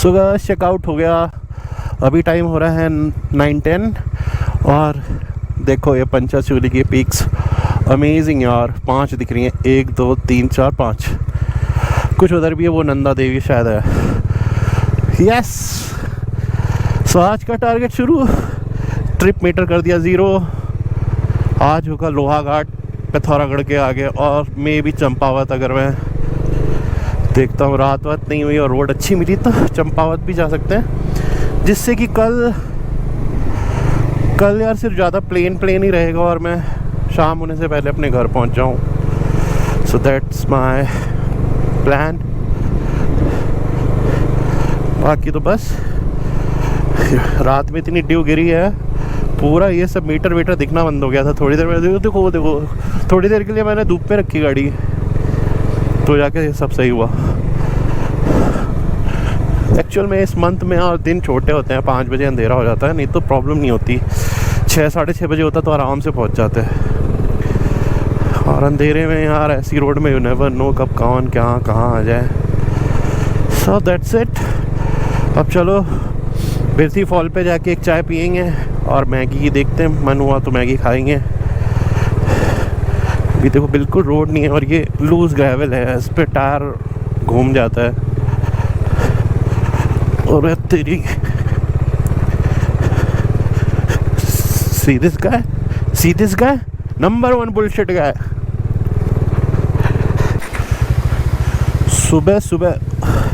सुबह चेकआउट हो गया। अभी टाइम हो रहा है 9:10 और देखो ये पंचाचूली की पिक्स अमेजिंग यार। 5 दिख रही हैं, 1 2 3 4 5। कुछ उधर भी है, वो नंदा देवी शायद है। यस, सो आज का टारगेट शुरू। ट्रिप मीटर कर दिया 0। आज होगा लोहाघाट, पिथौरागढ़ के आगे, और मे भी चंपावत। अगर मैं देखता हूँ रात वात नहीं हुई और रोड अच्छी मिली तो चंपावत भी जा सकते हैं, जिससे कि कल यार सिर्फ ज़्यादा प्लेन ही रहेगा और मैं शाम होने से पहले अपने घर पहुँच जाऊँ। So that's my plan. बाकी तो बस रात में इतनी ड्यू गिरी है, पूरा ये सब मीटर वीटर दिखना बंद हो गया था। थोड़ी देर में देखो थोड़ी देर के लिए मैंने धूप पे रखी गाड़ी, तो जाके ये सब सही हुआ। एक्चुअल में इस मंथ में और दिन छोटे होते हैं, 5 बजे अंधेरा हो जाता है, नहीं तो प्रॉब्लम नहीं होती। 6 साढ़े 6 बजे होता तो आराम से पहुंच जाते हैं। और अंधेरे में यार ऐसी रोड में यू नेवर नो कब कौन क्या कहाँ आ जाए। So that's it. अब चलो बिरती फॉल पे जाके एक चाय पियेंगे और मैगी देखते हैं, मन हुआ तो मैगी खाएंगे। ये देखो बिल्कुल रोड नहीं है और ये लूज ग्रेवल है, इस पे टायर घूम जाता है। और तेरी see this guy number 1 bullshit guy।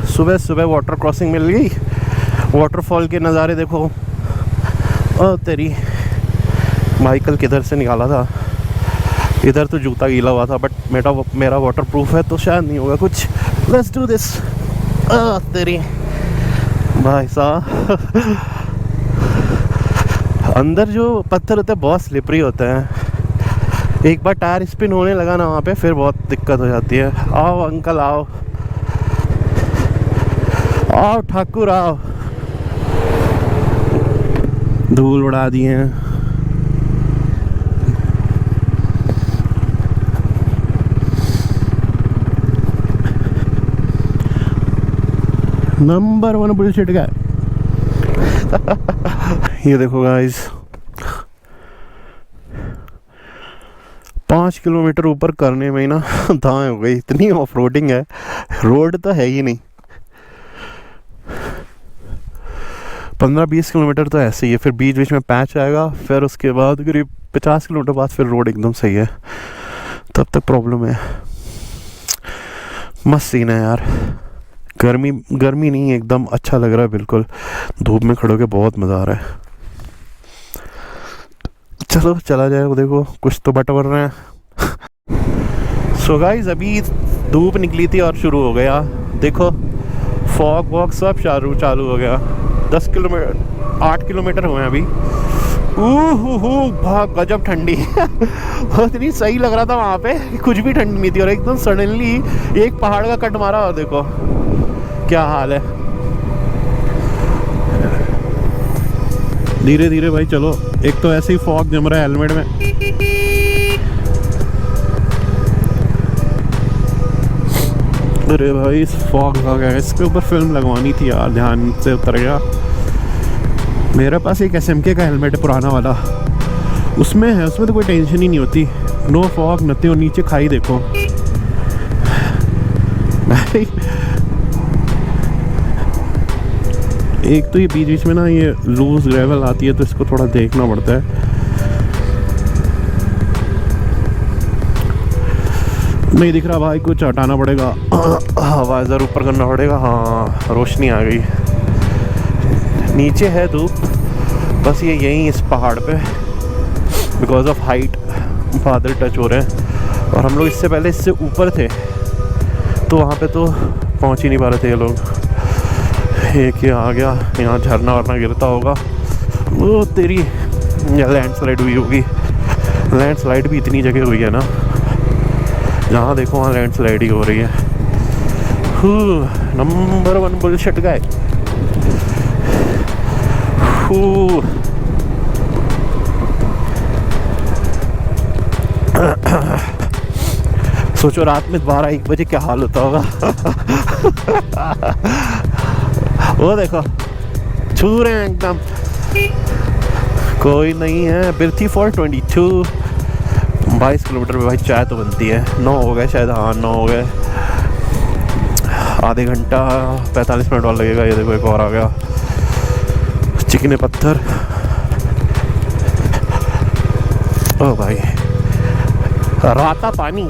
सुबह वाटर क्रॉसिंग मिल गई। वाटरफॉल के नज़ारे देखो। ओ तेरी, माइकल किधर से निकाला था? इधर तो जूता गीला हुआ था, बट मेरा वाटर प्रूफ है तो शायद नहीं होगा कुछ। Let's do this. तेरी भाई साहब अंदर जो पत्थर होते हैं बहुत स्लिपरी होते हैं। एक बार टायर स्पिन होने लगा ना वहाँ पे, फिर बहुत दिक्कत हो जाती है। आओ अंकल आओ ठाकुर आओ। धूल उड़ा दिए हैं। नंबर 1 बुलशिट का। ये देखो गाइस, 5 किलोमीटर ऊपर करने में ही ना दाएं हो गई। इतनी ऑफ रोडिंग है, रोड तो है ही नहीं। 15-20 किलोमीटर तो ऐसे ही है, फिर बीच में पैच आएगा, फिर उसके बाद करीब 50 किलोमीटर बाद फिर रोड एकदम सही है। तब तक प्रॉब्लम है। मस्त सीन है यार। गर्मी नहीं, एकदम अच्छा लग रहा है। बिल्कुल धूप में खड़े होके बहुत मज़ा आ रहा है। चलो चला जाए। वो देखो कुछ तो बटवर रहे हैं। सो गाइस अभी धूप निकली थी और शुरू हो गया। देखो फॉग वॉग सब चालू हो गया। 8 किलोमीटर हुए अभी। भाग गजब ठंडी। इतनी सही लग रहा था वहाँ पे, कुछ भी ठंड नहीं थी, और एकदम सडनली एक पहाड़ का कट मारा और देखो क्या हाल है। धीरे धीरे भाई चलो। एक तो ऐसे ही फॉग जम रहा है हेलमेट में। अरे भाई इस फॉग का क्या है, इसके ऊपर फिल्म लगवानी थी यार, ध्यान से उतर गया। मेरे पास एक SMK का हेलमेट है पुराना वाला, उसमें तो कोई टेंशन ही नहीं होती। No fog nothing. और नीचे खाई देखो। एक तो ये बीच में ना ये लूज ग्रेवल आती है, तो इसको थोड़ा देखना पड़ता है। नहीं दिख रहा भाई, कुछ हटाना पड़ेगा। वाइजर ऊपर करना पड़ेगा। हाँ रोशनी आ गई। नीचे है धूप, बस ये यहीं इस पहाड़ पे बिकॉज ऑफ हाइट बादल टच हो रहे हैं। और हम लोग इससे पहले इससे ऊपर थे, तो वहाँ पे तो पहुँच ही नहीं पा रहे थे ये लोग। एक ये आ गया, यहाँ झरना वरना गिरता होगा। वो तेरी लैंडस्लाइड हुई होगी। लैंडस्लाइड भी इतनी जगह हुई है ना, जहाँ देखो वहाँ लैंडस्लाइड ही हो रही है। नंबर 1 बुलशिट गाय। सोचो रात में 12-1 बजे क्या हाल होता होगा। वो देखो छू रहे हैं एकदम, कोई नहीं है। बिरथी फॉल 22 22 किलोमीटर में भाई चाय तो बनती है। 9 हो गए शायद, हाँ 9 हो गए। आधे घंटा 45 मिनट और लगेगा। ये देखो एक और आ गया, चिकने पत्थर। ओ भाई राता पानी।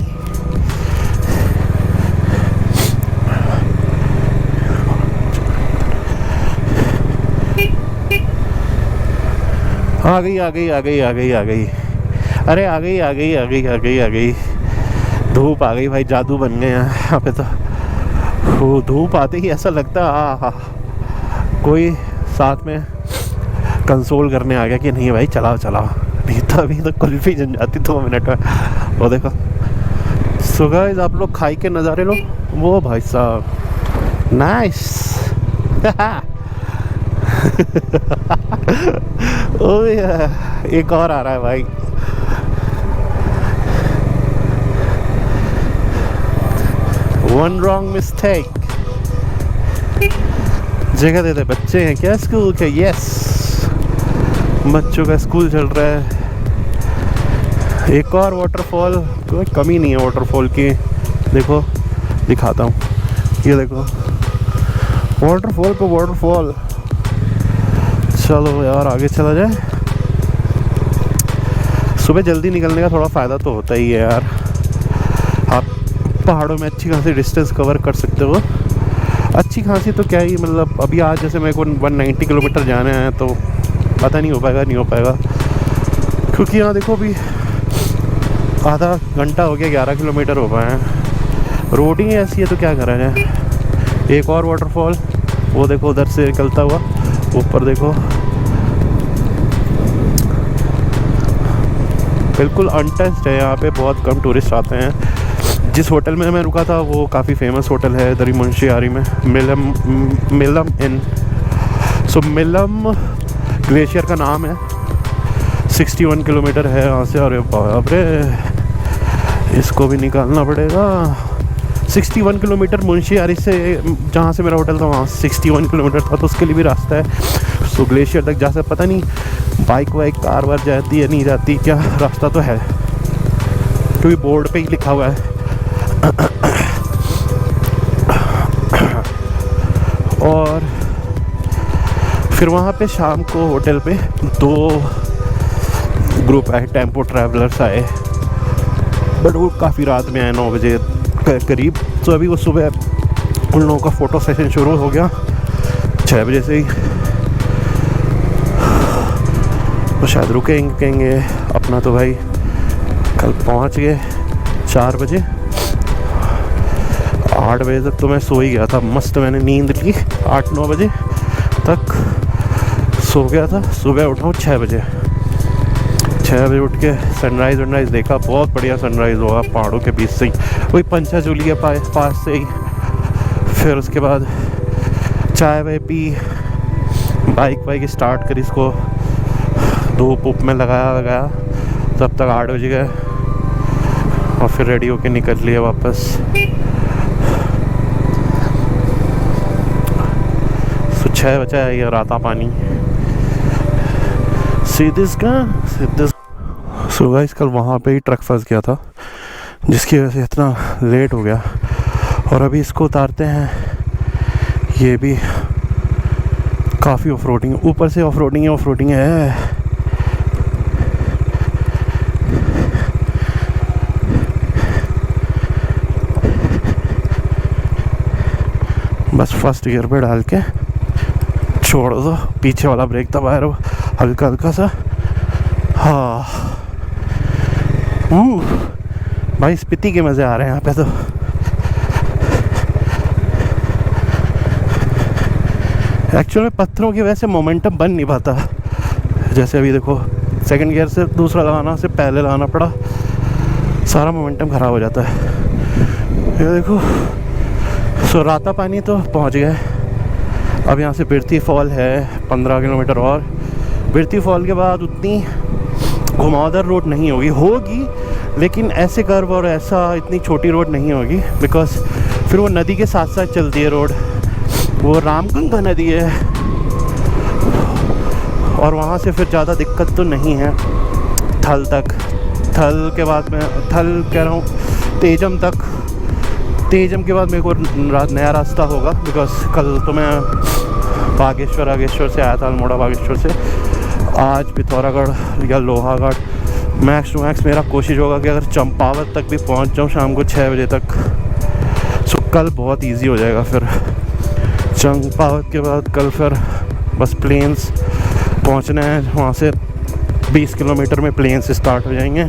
आ गई आ गई आ गई आ गई आ गई, अरे आ गई आ गई आ गई आ गई आ गई। धूप आ गई भाई, जादू बन गए हैं यहाँ पे तो। वो धूप आते ही ऐसा लगता है हाँ कोई साथ में कंसोल करने आ गया कि नहीं भाई चलाओ चलाओ, नहीं तो अभी तो कुल्फी जम जाती 2 मिनट में। वो देखो। सो गाइस आप लोग खाई के नज़ारे लो। वो भाई साहब नाइस। ओ एक और आ रहा है भाई। One wrong mistake. जगह दे दे, बच्चे हैं क्या स्कूल के? यस, बच्चों का स्कूल चल रहा है। एक और वाटरफॉल, कोई कमी नहीं है वाटरफॉल की। देखो दिखाता हूँ, ये देखो वाटरफॉल पे वाटरफॉल। चलो यार आगे चला जाए। सुबह जल्दी निकलने का थोड़ा फ़ायदा तो होता ही है यार, आप पहाड़ों में अच्छी खासी डिस्टेंस कवर कर सकते हो। अच्छी खासी तो क्या ही, मतलब अभी आज जैसे मेरे को 190 किलोमीटर जाना है तो पता नहीं हो पाएगा नहीं हो पाएगा, क्योंकि यहाँ देखो अभी आधा घंटा हो गया, 11 किलोमीटर हो पाए हैं। रोडिंग ऐसी है तो क्या करा जाए। एक और वाटरफॉल, वो देखो उधर से निकलता हुआ, ऊपर देखो बिल्कुल अनटच्ड है। यहाँ पे बहुत कम टूरिस्ट आते हैं। जिस होटल में मैं रुका था वो काफ़ी फेमस होटल है इधर ही मुंशियारी में, मिलम इन। सो मिलम ग्लेशियर का नाम है। 61 किलोमीटर है यहाँ से। अरे बाप रे, इसको भी निकालना पड़ेगा। 61 किलोमीटर मुंशियारी से, जहाँ से मेरा होटल था वहाँ 61 किलोमीटर था, तो उसके लिए भी रास्ता है। सो ग्लेशियर तक जा सकते, पता नहीं बाइक वाइक कार वार जाती है नहीं जाती क्या, रास्ता तो है क्योंकि बोर्ड पे ही लिखा हुआ है। और फिर वहाँ पे शाम को होटल पे 2 ग्रुप आए, टेम्पो ट्रैवलर्स आए, बट वो काफ़ी रात में आए, 9 बजे करीब। तो अभी वो सुबह उन लोगों का फ़ोटो सेशन शुरू हो गया 6 बजे से ही, तो शायद रुकेंगे अपना। तो भाई कल पहुंच गए 4 बजे। 8 बजे तक तो मैं सो ही गया था, मस्त मैंने नींद ली। 8-9 बजे तक सो गया था। सुबह उठा हूँ 6 बजे। 6 बजे उठ के सनराइज़ वनराइज़ देखा, बहुत बढ़िया सनराइज़ हुआ पहाड़ों के बीच से ही, वही पंचाचूली के पास से ही। फिर उसके बाद चाय वाय पी, बाइक वाइक स्टार्ट करी, इसको धूप में लगाया तब तक 8 बज गए, और फिर रेडी होके निकल लिया वापस। तो 6 बचा है ये राता पानी सीधिस का सीधिस। सो गाइस कल वहाँ पे ही ट्रक फंस गया था, जिसकी वजह से इतना लेट हो गया। और अभी इसको उतारते हैं। ये भी काफ़ी ऑफ रोडिंग, ऊपर से ऑफ रोडिंग है। बस फर्स्ट गियर पे डाल के छोड़ दो, पीछे वाला ब्रेक दबाया रहो हल्का हल्का सा। हाँ भाई स्पीति के मज़े आ रहे हैं यहाँ पे तो। एक्चुअल में पत्थरों की वजह से मोमेंटम बन नहीं पाता। जैसे अभी देखो सेकंड गियर से दूसरा लगाना से पहले लगाना पड़ा, सारा मोमेंटम ख़राब हो जाता है। ये देखो। सो राता पानी तो पहुँच गए। अब यहाँ से बिरथी फॉल है 15 किलोमीटर और। बिरथी फॉल के बाद उतनी घुमावदार रोड नहीं होगी, लेकिन ऐसे कर्व और ऐसा इतनी छोटी रोड नहीं होगी, बिकॉज फिर वो नदी के साथ साथ चलती है रोड। वो रामगंगा नदी है, और वहाँ से फिर ज़्यादा दिक्कत तो नहीं है थल तक। थल के बाद में थल कह रहा हूँ तेजम तक। तेजम के बाद मेरे को नया रास्ता होगा, बिकॉज कल तो मैं बागेश्वर से आया था, अल्मोड़ा बागेश्वर से। आज पिथौरागढ़ या लोहागढ़ मैक्स टू मैक्स मेरा कोशिश होगा कि अगर चंपावत तक भी पहुंच जाऊं शाम को 6 बजे तक, सो कल बहुत इजी हो जाएगा। फिर चंपावत के बाद कल फिर बस प्लेन्स पहुंचना है, वहाँ से 20 किलोमीटर में प्लेन्स स्टार्ट हो जाएंगे।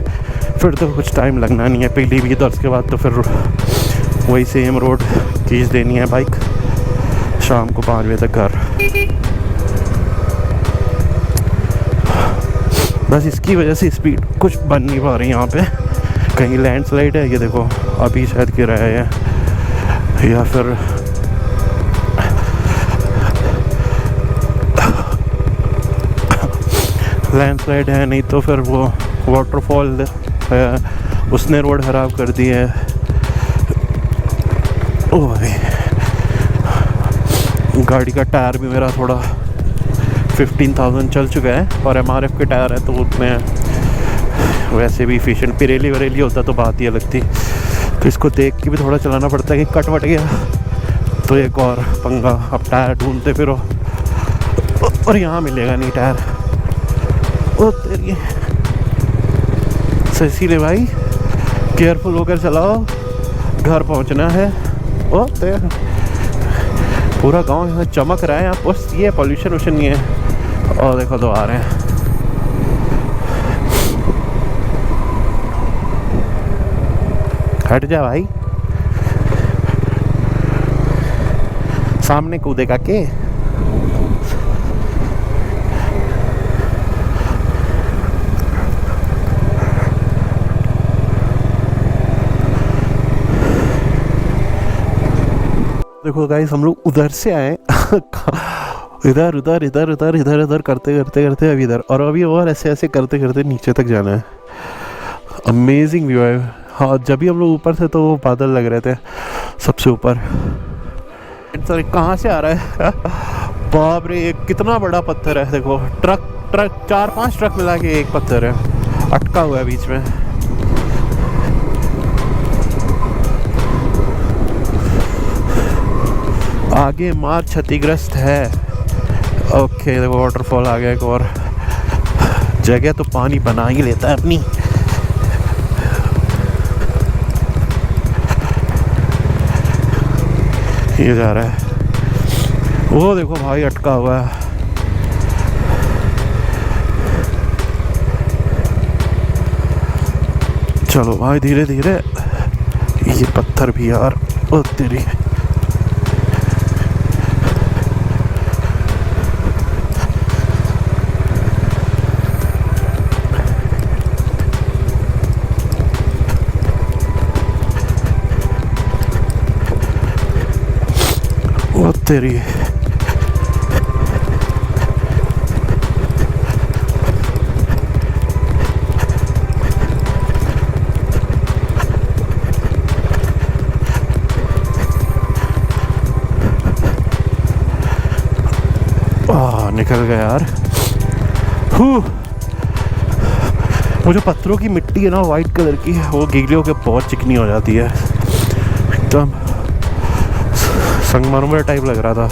फिर तो कुछ टाइम लगना नहीं है पीलीभीत, और उसके बाद तो फिर वही सेम रोड खींच देनी है बाइक, शाम को 5 बजे तक घर। बस इसकी वजह से स्पीड कुछ बन नहीं पा रही यहाँ पे। कहीं लैंडस्लाइड है, ये देखो अभी शायद गिरा है, या फिर लैंडस्लाइड है, नहीं तो फिर वो वाटरफॉल है, उसने रोड खराब कर दी है। ओ भाई, गाड़ी का टायर भी मेरा थोड़ा 15,000 चल चुका है, और MRF के टायर है तो उतने वैसे भी एफिशिएंट। पिरेली वरेली होता तो बात ही अलग थी। तो इसको देख के भी थोड़ा चलाना पड़ता है कि कट वट गया तो एक और पंगा। अब टायर ढूंढते फिरो, और यहाँ मिलेगा नहीं टायर। ओ तेरी, तो इसीलिए भाई केयरफुल होकर चलाओ, घर पहुँचना है। ओ तेरे, पूरा गांव यहाँ चमक रहा है, यहाँ बस ये पॉल्यूशन वोल्यूशन नहीं है। और देखो तो आ रहे हैं। हट जा भाई, सामने कूदेगा के। देखो गाइस, हम लोग उधर से आए इधर उधर इधर उधर इधर उधर करते करते करते अभी इधर, और अभी और ऐसे ऐसे करते करते नीचे तक जाना है। अमेजिंग व्यू है। हाँ, जब भी हम लोग ऊपर थे तो वो बादल लग रहे थे सबसे ऊपर। सर कहाँ से आ रहा है बाप रे, ये कितना बड़ा पत्थर है। देखो ट्रक 4-5 ट्रक मिला के एक पत्थर है, अटका हुआ है बीच में। आगे मार्ग क्षतिग्रस्त है। ओके, देखो वाटरफॉल आ गया एक और। जगह तो पानी बना ही लेता है अपनी। ये जा रहा है, वो देखो भाई अटका हुआ है। चलो भाई धीरे धीरे। ये पत्थर भी यार, ओ तेरी। ओ तेरी, निकल गया यार। वो जो पत्थरों की मिट्टी है ना, वाइट कलर की, वो गीली होकर बहुत चिकनी हो जाती है, एकदम संगमरमर टाइप लग रहा था।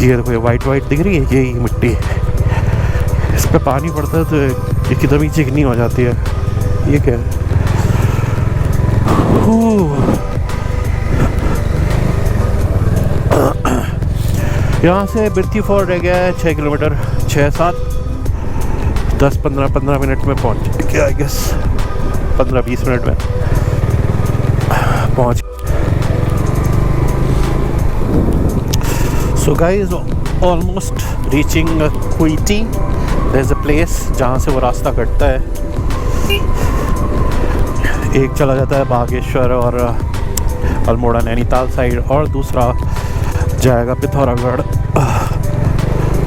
ये देखो, ये वाइट वाइट दिख रही है, यही मिट्टी। इस पे पानी पड़ता है तो ये एकदम ही चिकनी हो जाती है। ये क्या है? यहाँ से बिरती फोर्ट रह गया है 6 किलोमीटर, 6-7 10-15 मिनट में पहुँच गया, आई गेस 15-20 मिनट में पहुँच। सो गाइस, ऑलमोस्ट रीचिंग क्विटी। देयर इज अ प्लेस जहाँ से वो रास्ता कटता है। एक चला जाता है बागेश्वर और अल्मोड़ा नैनीताल साइड, और दूसरा जाएगा पिथौरागढ़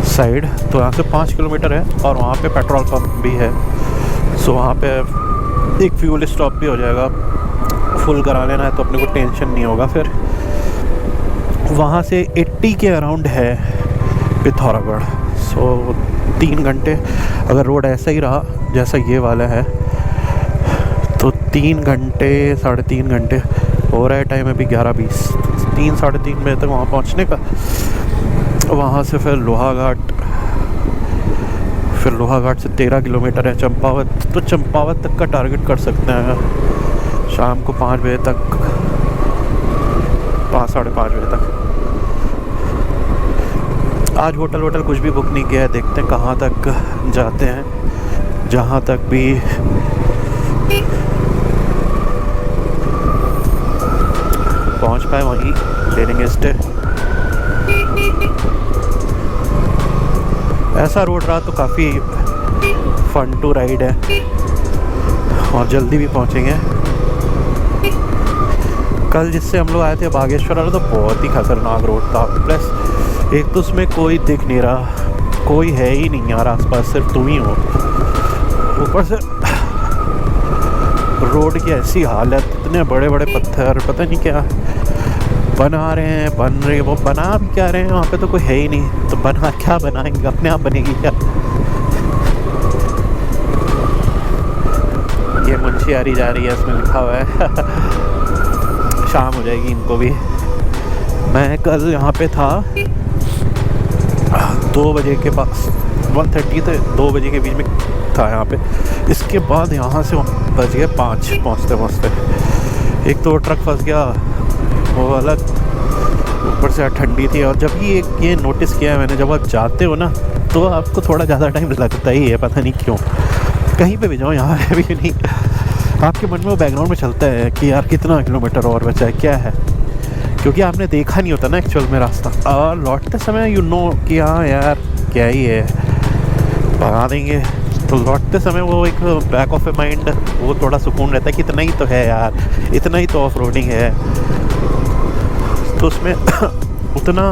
साइड। तो यहाँ से 5 किलोमीटर है, और वहाँ पे पेट्रोल पंप भी है। सो वहाँ पे एक फ्यूल स्टॉप भी हो जाएगा। फुल करा लेना है तो अपने को टेंशन नहीं होगा फिर। वहाँ से 80 के अराउंड है पिथौरागढ़। सो 3 घंटे अगर रोड ऐसा ही रहा जैसा ये वाला है तो 3 घंटे 3.5 घंटे हो रहा है। टाइम अभी 11:20, 3 साढ़े 3 बजे तक वहाँ पहुँचने का। वहाँ से फिर लोहाघाट, फिर लोहाघाट से 13 किलोमीटर है चंपावत। तो चंपावत तक का टारगेट कर सकते हैं शाम को 5 बजे तक, 5 साढ़े 5 बजे तक। आज होटल कुछ भी बुक नहीं किया है, देखते हैं कहाँ तक जाते हैं। जहाँ तक भी पहुँच पाए वहीं ले लेंगे स्टे। ऐसा रोड रहा तो काफ़ी फन टू राइड है और जल्दी भी पहुँचेंगे। कल जिससे हम लोग आए थे बागेश्वर वाला तो बहुत ही खतरनाक रोड था। प्लस एक तो उसमें कोई दिख नहीं रहा, कोई है ही नहीं यार आसपास, सिर्फ तुम ही हो। ऊपर से रोड की ऐसी हालत, इतने बड़े बड़े पत्थर, पता नहीं क्या बना रहे हैं, बन रहे वो बना भी क्या रहे हैं, वहाँ पे तो कोई है ही नहीं, तो बना क्या बनाएंगे, अपने आप बनेगी क्या। ये मुंशियारी जा रही है, इसमें लिखा हुआ है शाम हो जाएगी इनको भी। मैं कल यहाँ पे था 2 बजे के पास, 1:30 से 2 बजे के बीच में था यहाँ पे। इसके बाद यहाँ से बज गए 5 पहुँचते। एक तो ट्रक फंस गया वो अलग, ऊपर से ठंडी थी। और जब ये नोटिस किया है मैंने, जब आप जाते हो ना तो आपको थोड़ा ज़्यादा टाइम लगता ही है, पता नहीं क्यों। कहीं पे भी जाओ, यहाँ है भी नहीं, आपके मन में वो बैकग्राउंड में चलता है कि यार कितना किलोमीटर और बचा है, क्या है, क्योंकि आपने देखा नहीं होता ना एक्चुअल में रास्ता। और लौटते समय कि हाँ यार क्या ही है, भगा देंगे। तो लौटते समय वो एक बैक ऑफ ए माइंड वो थोड़ा सुकून रहता है कि इतना ही तो है यार, इतना ही तो ऑफ रोडिंग है। तो उसमें उतना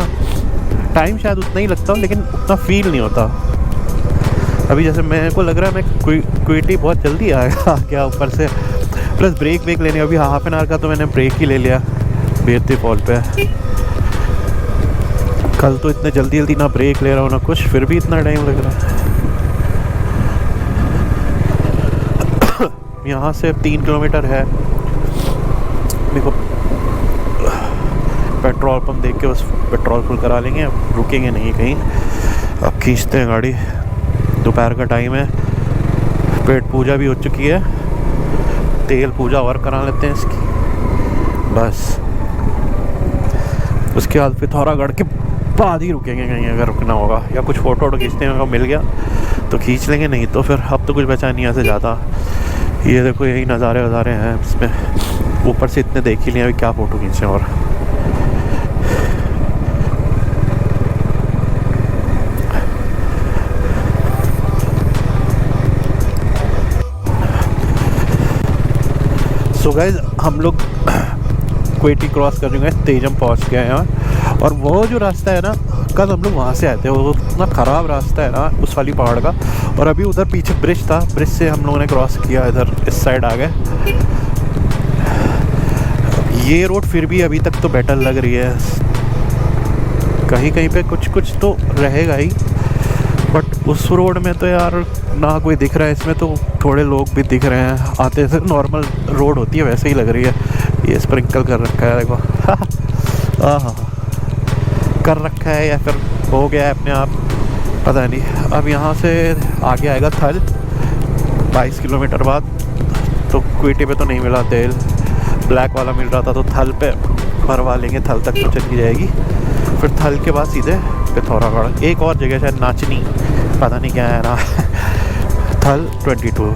टाइम शायद उतना ही लगता हो, लेकिन उतना फील नहीं होता। अभी जैसे मेरे को लग रहा है मैं क्विटी बहुत जल्दी आ गया ऊपर से। प्लस ब्रेक लेने, अभी हाफ एन आवर का तो मैंने ब्रेक ही ले लिया बेरती फॉल पे। कल तो इतने जल्दी ना ब्रेक ले रहा हूँ ना कुछ, फिर भी इतना टाइम लग रहा है। यहाँ से 3 किलोमीटर है। मेरे को पेट्रोल पंप देख के बस पेट्रोल फुल करा लेंगे, अब रुकेंगे नहीं कहीं। अब खींचते हैं गाड़ी, दोपहर का टाइम है, पेट पूजा भी हो चुकी है, तेल पूजा और करा लेते हैं इसकी बस। उसके बाद पिथौरागढ़ के बाद ही रुकेंगे कहीं, अगर रुकना होगा या कुछ फ़ोटो खींचने का मिल गया तो खींच लेंगे, नहीं तो फिर अब तो कुछ बचा नहीं यहाँ से ज़्यादा। ये देखो यही नज़ारे हैं इसमें, ऊपर से इतने देख ही लिए, अभी क्या फ़ोटो खींचें। और सो गाइस हम लोग क्वेटी क्रॉस कर चुके हैं, तेजम पहुंच गए हैं। और वो जो रास्ता है ना, कल हम लोग वहाँ से आए थे, वो इतना ख़राब रास्ता है ना उस वाली पहाड़ का। और अभी उधर पीछे ब्रिज था, ब्रिज से हम लोगों ने क्रॉस किया, इधर इस साइड आ गए। ये रोड फिर भी अभी तक तो बेटर लग रही है, कहीं कहीं पे कुछ तो रहेगा ही, बट उस रोड में तो यार ना कोई दिख रहा है। इसमें तो थोड़े लोग भी दिख रहे हैं आते से, नॉर्मल रोड होती है वैसे ही लग रही है। ये स्प्रिंकल कर रखा है देखो हाँ कर रखा है, या फिर हो गया है अपने आप, पता नहीं। अब यहाँ से आगे आएगा थल, 22 किलोमीटर बाद। तो क्वेटी पे तो नहीं मिला तेल, ब्लैक वाला मिल रहा था, तो थल पे भरवा लेंगे, थल तक तो चली जाएगी। फिर थल के बाद सीधे पिथौरागढ़। एक और जगह शायद नाचनी, पता नहीं क्या है ना थल 22।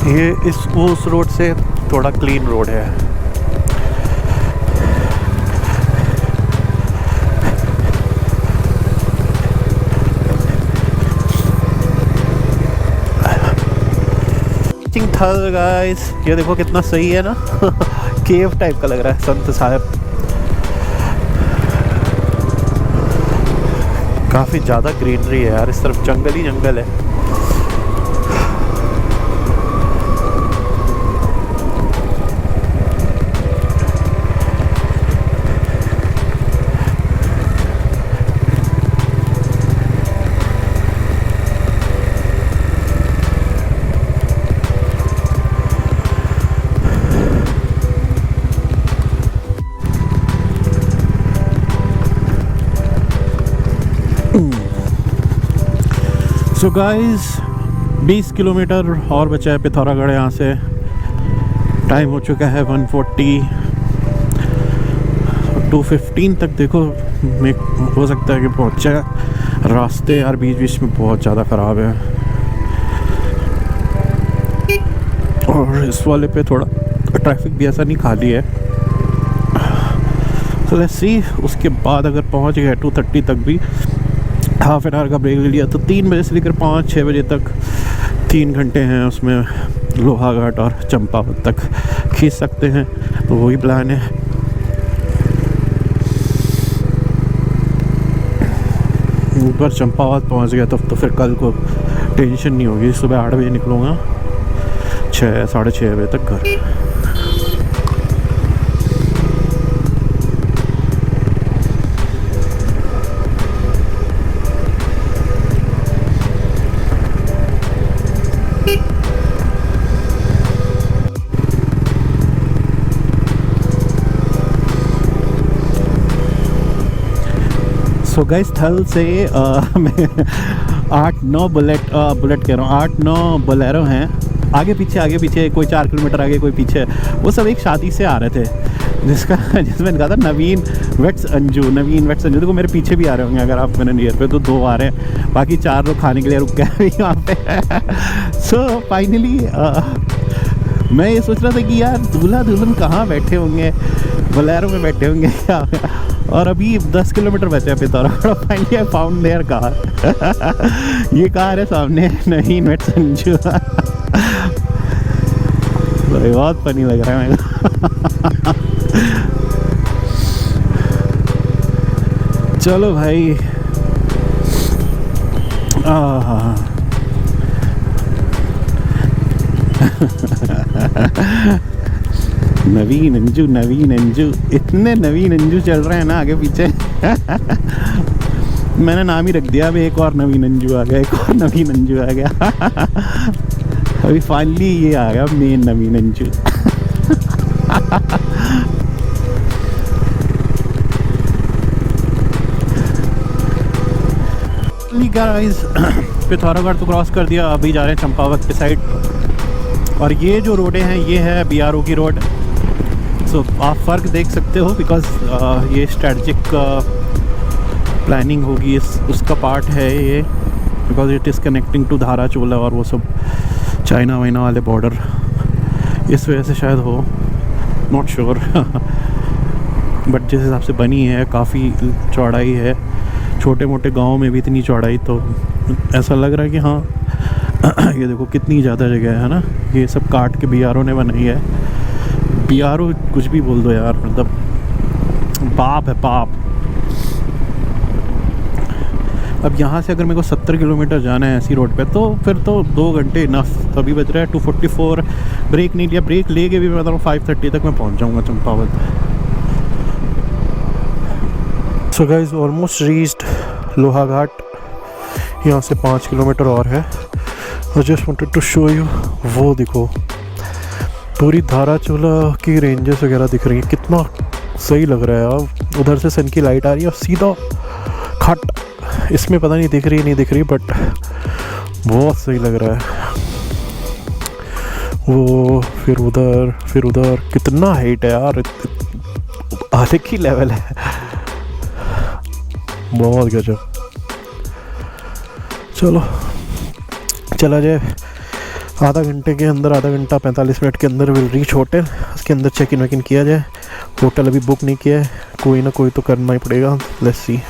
ये उस रोड से थोड़ा क्लीन रोड है। थल गाइस, ये देखो कितना सही है ना केव टाइप का लग रहा है। संत साहब काफ़ी ज़्यादा ग्रीनरी है यार, इस तरफ जंगल ही जंगल है। सो गाइस 20 किलोमीटर और बचा है पिथौरागढ़ यहाँ से। टाइम हो चुका है 1:40, 2:15 तक देखो हो सकता है कि पहुँच जाए। रास्ते यार बीच बीच में बहुत ज़्यादा ख़राब है, और इस वाले पे थोड़ा ट्रैफिक भी ऐसा नहीं खाली है। तो लेट्स सी, उसके बाद अगर पहुँच गए 2:30 तक भी, हाफ एन आवर का ब्रेक ले लिया, तो 3 बजे से लेकर 5-6 बजे तक 3 घंटे हैं, उसमें लोहाघाट और चंपावत तक खींच सकते हैं। तो वही प्लान है। ऊपर चंपावत पहुंच गया तो फिर कल को टेंशन नहीं होगी। सुबह 8 बजे निकलूँगा, 6-6:30 बजे तक घर। सो गाइस थल से मैं 8-9 बुलेट कह रहा हूँ, 8-9 बोलेरो हैं आगे पीछे, कोई 4 किलोमीटर आगे कोई पीछे। वो सब एक शादी से आ रहे थे, जिसमें कहा था नवीन वेट्स अंजू। देखो मेरे पीछे भी आ रहे होंगे, अगर आप मेरे नियर पे, तो 2 आ रहे हैं, बाकी 4 लोग खाने के लिए रुक गए यहाँ पे। सो फाइनली मैं ये सोच रहा था कि यार दूल्हा दुल्हन कहाँ बैठे होंगे, बोलेरो में बैठे होंगे क्या। और अभी 10 किलोमीटर बचे हैं Pithoragarh. Finally I found their car. ये कार है सामने, नवीन वेट्स अंजू। बहुत फनी लग रहा है मेरे को। चलो भाई, नवीन अंजू, इतने नवीन अंजू चल रहे हैं ना आगे पीछे। मैंने नाम ही रख दिया, अभी एक और नवीन अंजू आ गया, अभी फाइनली ये आ गया मेन नवीन अंजू। गाइस पिथौरागढ़ तो क्रॉस कर दिया, अभी जा रहे हैं चंपावत के साइड। और ये जो रोडें हैं ये है BRO की रोड। सो आप फ़र्क देख सकते हो, बिकॉज ये स्ट्रेटजिक प्लानिंग होगी, उसका पार्ट है ये, because it is connecting to Dharachola और वो सब चाइना वाइना वाले बॉर्डर, इस वजह से शायद हो, नॉट श्योर। बट जिस हिसाब से बनी है काफ़ी चौड़ाई है, छोटे मोटे गाँव में भी इतनी चौड़ाई, तो ऐसा लग रहा है कि हाँ ये देखो कितनी ज़्यादा जगह है ना। ये सब काट के BRO ने बनाई है। BRO कुछ भी बोल दो यार, मतलब पाप है पाप। अब यहाँ से अगर मेरे को 70 किलोमीटर जाना है ऐसी रोड पे, तो फिर तो 2 घंटे इनफ। तो अभी बज रहा है 2:44, ब्रेक नहीं लिया, ब्रेक लेके भी मैं बता रहा हूँ 5:30 तक मैं पहुँच जाऊँगा Champawat. So guys almost reached Lohaghat, यहाँ से 5 किलोमीटर और है। I just wanted to show you, वो देखो पूरी धाराचोला की रेंजेस वगैरह दिख रही है, कितना सही लग रहा है यार। उधर से सन की लाइट आ रही है और सीधा खट, इसमें पता नहीं दिख रही नहीं दिख रही, बट बहुत सही लग रहा है। वो फिर उधर कितना हाइट है यार, अलग ही लेवल है, बहुत गजब। चलो चला जाए, आधा घंटे के अंदर, आधा घंटा 45 मिनट के अंदर विल रीच होटल। उसके अंदर चेक इन किया जाए। होटल अभी बुक नहीं किया है, कोई ना कोई तो करना ही पड़ेगा। Let's see.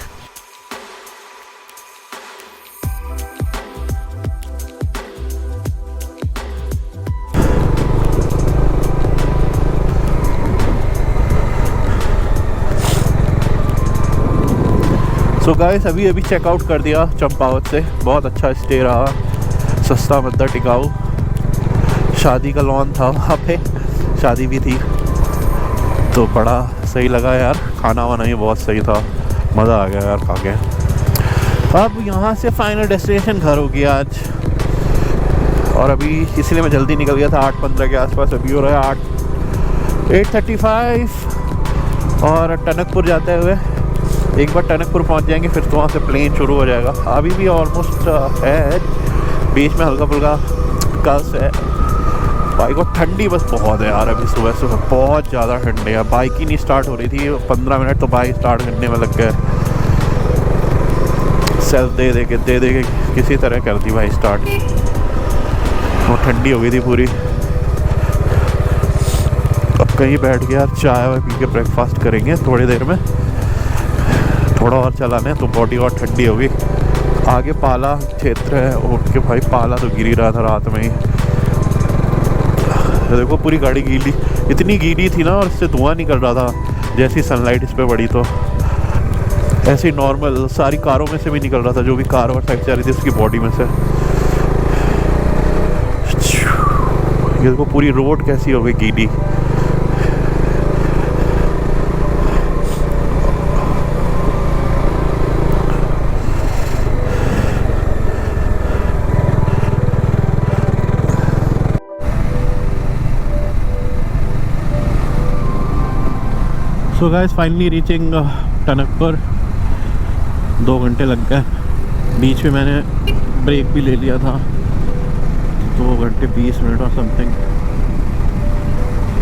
सो गाइस अभी चेकआउट कर दिया चंपावत से, बहुत अच्छा स्टे रहा, सस्ता मद्दा टिकाऊ। शादी का लॉन था वहाँ पे, शादी भी थी तो बड़ा सही लगा यार। खाना वाना ही बहुत सही था, मज़ा आ गया यार खा के। अब यहाँ से फाइनल डेस्टिनेशन घर हो गया आज, और अभी इसलिए मैं जल्दी निकल गया था 8:15 के आसपास। अभी हो रहा है 8:35 और टनकपुर जाते हुए एक बार टनकपुर पहुँच जाएंगे, फिर तो वहाँ से प्लेन शुरू हो जाएगा। अभी भी ऑलमोस्ट है, बीच में हल्का फुल्का कस है। बाइक को ठंडी बस बहुत है यार, अभी सुबह सुबह बहुत ज़्यादा ठंडी है। बाइक ही नहीं स्टार्ट हो रही थी, 15 मिनट तो बाइक स्टार्ट करने में लग गए। सेल्फ दे दे के किसी तरह कर दी भाई स्टार्ट, वो ठंडी हो गई थी पूरी। अब कहीं बैठ के यार चाय वाय पी के ब्रेकफास्ट करेंगे थोड़ी देर में, थोड़ा और चलाने तो बॉडी और ठंडी होगी। आगे पाला क्षेत्र है, उठ के भाई पाला तो गिर ही रहा था रात में ही। देखो पूरी गाड़ी गीली, इतनी गीली थी ना, और इससे धुआं निकल रहा था जैसी सनलाइट इस पे पड़ी। तो ऐसे ही नॉर्मल सारी कारों में से भी निकल रहा था, जो भी कार और साइड से आ रही थी उसकी बॉडी में से। ये देखो पूरी रोड कैसी हो गई गीली। So guys finally reaching Tanakpur. 2 घंटे लग गए, बीच में मैंने ब्रेक भी ले लिया था, 2 घंटे 20 मिनट और समथिंग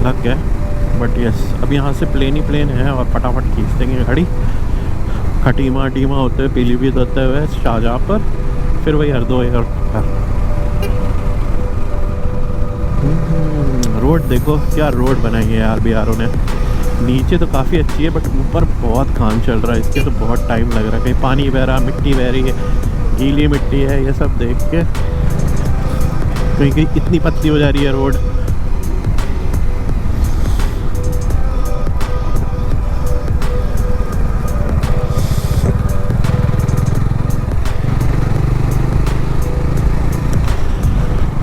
लग गया। बट यस अब यहाँ से प्लेन ही प्लेन है और फटाफट खींच देंगे गाड़ी, खटीमा टीमा होते हुए पीलीभीत होते हुए शाहजहाँ पर, फिर वही हरदोई और रोड देखो क्या रोड बनाई है यार BRO ने। नीचे तो काफ़ी अच्छी है बट ऊपर बहुत काम चल रहा है, इसके तो बहुत टाइम लग रहा है। कहीं पानी बह रहा, मिट्टी बह रही है, गीली मिट्टी है, ये सब देख के कहीं कहीं इतनी पतली हो जा रही है रोड।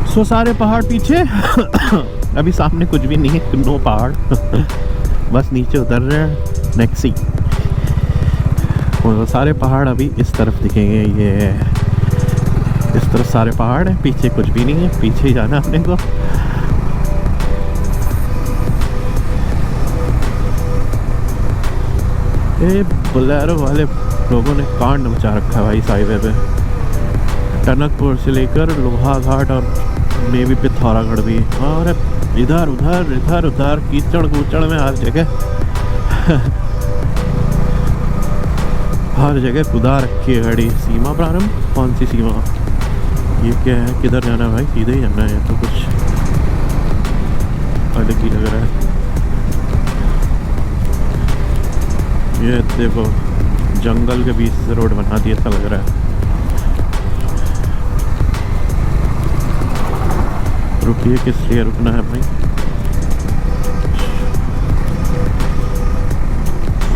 सो सारे पहाड़ पीछे अभी सामने कुछ भी नहीं है, नो पहाड़ बस नीचे उतर रहे हैं नेक्सी। और सारे पहाड़ अभी इस तरफ दिखेंगे, ये इस तरफ सारे पहाड़ हैं, पीछे कुछ भी नहीं है, पीछे ही जाना अपने को। ये बोलेरो वाले लोगों ने कांड मचा रखा है भाई इस हाईवे पे। टनकपुर से लेकर लोहा घाट और मे भी पिथौरागढ़ भी, और इधर उधर इधर उधर कीचड़ कूचड़ में हर जगह हर जगह कुदा रखी है गाड़ी। सीमा प्रारंभ, कौन सी सीमा? ये क्या है, किधर जाना है भाई? सीधे ही जाना है, तो कुछ अलग ही लग रहा है। ये देखो जंगल के बीच से रोड बना दी ऐसा लग रहा है। रुकिए, किस लिए रुकना है भाई?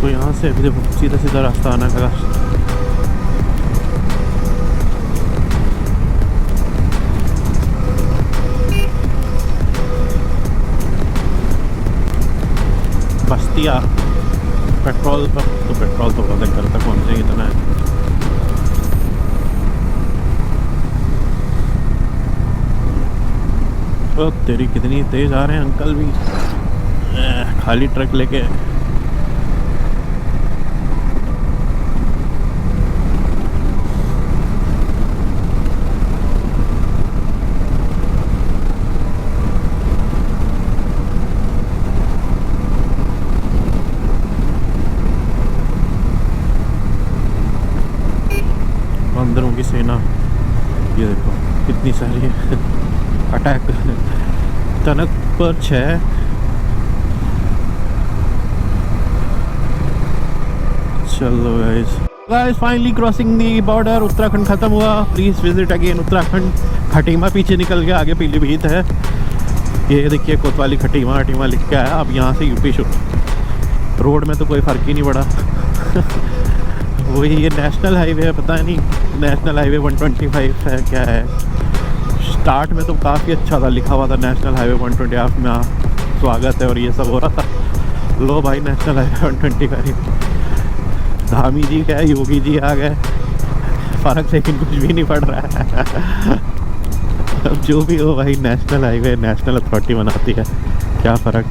तो यहाँ से अभी देखो सीधा सीधा रास्ता आना का। बस्तिया पेट्रोल पंप, तो पेट्रोल तो पता घर तक पहुँचेंगे इतना है। तो तेरी कितनी तेज आ रहे हैं अंकल भी, खाली ट्रक लेके। बंदरों की सेना, ये देखो कितनी सारी है। अटैक टनकपुर 6। चलो गाइस फाइनली क्रॉसिंग दी बॉर्डर, उत्तराखंड खत्म हुआ। Please visit again Uttarakhand. Khatima पीछे निकल गया, आगे पीलीभीत है। ये देखिए कोतवाली खटीमा हटीमा लिख के आया। अब यहाँ से यूपी शुरू। रोड में तो कोई फ़र्क ही नहीं पड़ा वही ये नेशनल हाईवे है, पता नहीं नेशनल हाईवे 125 है क्या है। स्टार्ट में तो काफ़ी अच्छा था, लिखा हुआ था नेशनल हाईवे 125 में स्वागत है और ये सब हो रहा था। लो भाई नेशनल हाईवे 125। धामी जी क्या, योगी जी आ गए, फ़र्क लेकिन कुछ भी नहीं पड़ रहा है। अब जो भी हो भाई, नेशनल हाईवे नेशनल अथॉरिटी बनाती है, क्या फ़र्क।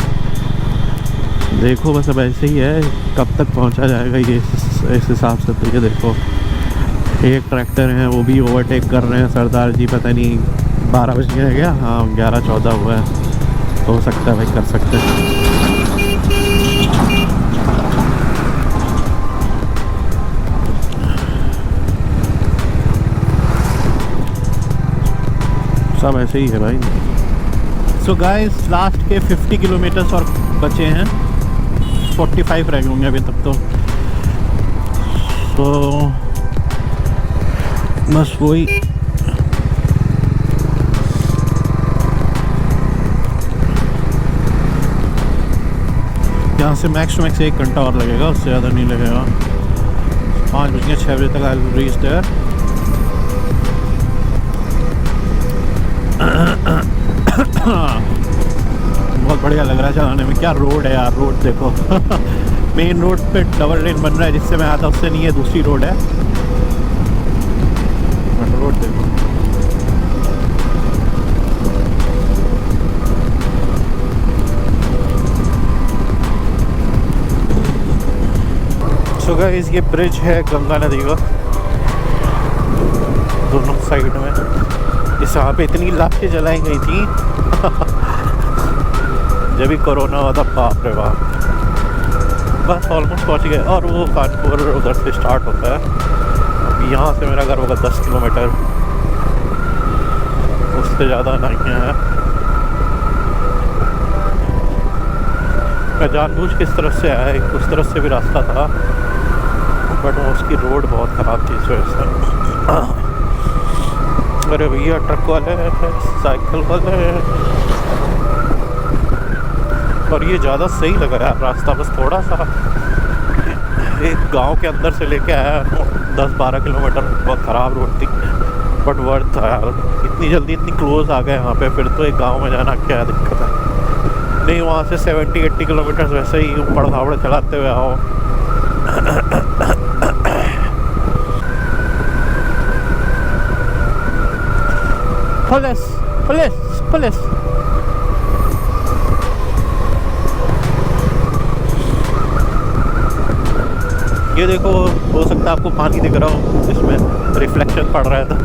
देखो बस अब ऐसे ही है, कब तक पहुंचा जाएगा ये इस हिसाब से। तो ये देखो एक ट्रैक्टर है वो भी ओवरटेक कर रहे हैं सरदार जी, पता नहीं 12 बज गया है क्या, हाँ 11-14 हुआ है, तो हो सकता है भाई कर सकते हैं। सब ऐसे ही है भाई। सो गाइस लास्ट के 50 किलोमीटर्स और बचे हैं, 45 रह गए होंगे अभी तक तो बस वही। यहाँ से मैक्स टू मैक्स 1 घंटा और लगेगा, उससे ज़्यादा नहीं लगेगा। 5:06 बजे तक आई विल रीच देयर। बहुत बढ़िया लग रहा है चलाने में। क्या रोड है यार, रोड देखो। मेन रोड पे डबल लेन बन रहा है, जिससे मैं आता उससे नहीं है, दूसरी रोड है, बट रोड देखो। सो गाइस ये ब्रिज है गंगा नदी का, दोनों साइड में। इस यहाँ पे इतनी लाशें जलाई गई थी जब भी कोरोना हुआ था, बाप रे बाप। बस ऑलमोस्ट पहुँच गए, और वो कानपुर उधर से स्टार्ट होता है। अब यहाँ से मेरा घर होगा 10 किलोमीटर, उससे ज़्यादा नहीं है। मैं जानबूझ किस तरफ से आया, उस तरफ से भी रास्ता था, बट उसकी रोड बहुत ख़राब थी इस वजह से। अरे भैया ट्रक वाले, साइकिल वाले, और ये ज़्यादा सही लगा यार रास्ता। बस थोड़ा सा एक गांव के अंदर से लेके आया 10-12 किलोमीटर, बहुत ख़राब रोड थी, बट वर्थ था यार। इतनी जल्दी इतनी क्लोज आ गए यहाँ पे, फिर तो एक गांव में जाना क्या दिक्कत है। नहीं वहाँ से 70-80 किलोमीटर वैसे ही ऊपर धावड़े चलाते हुए आओ। Police police police. ये देखो, हो सकता है आपको पानी दिख रहा हो, इसमें रिफ्लेक्शन पड़ रहा है तो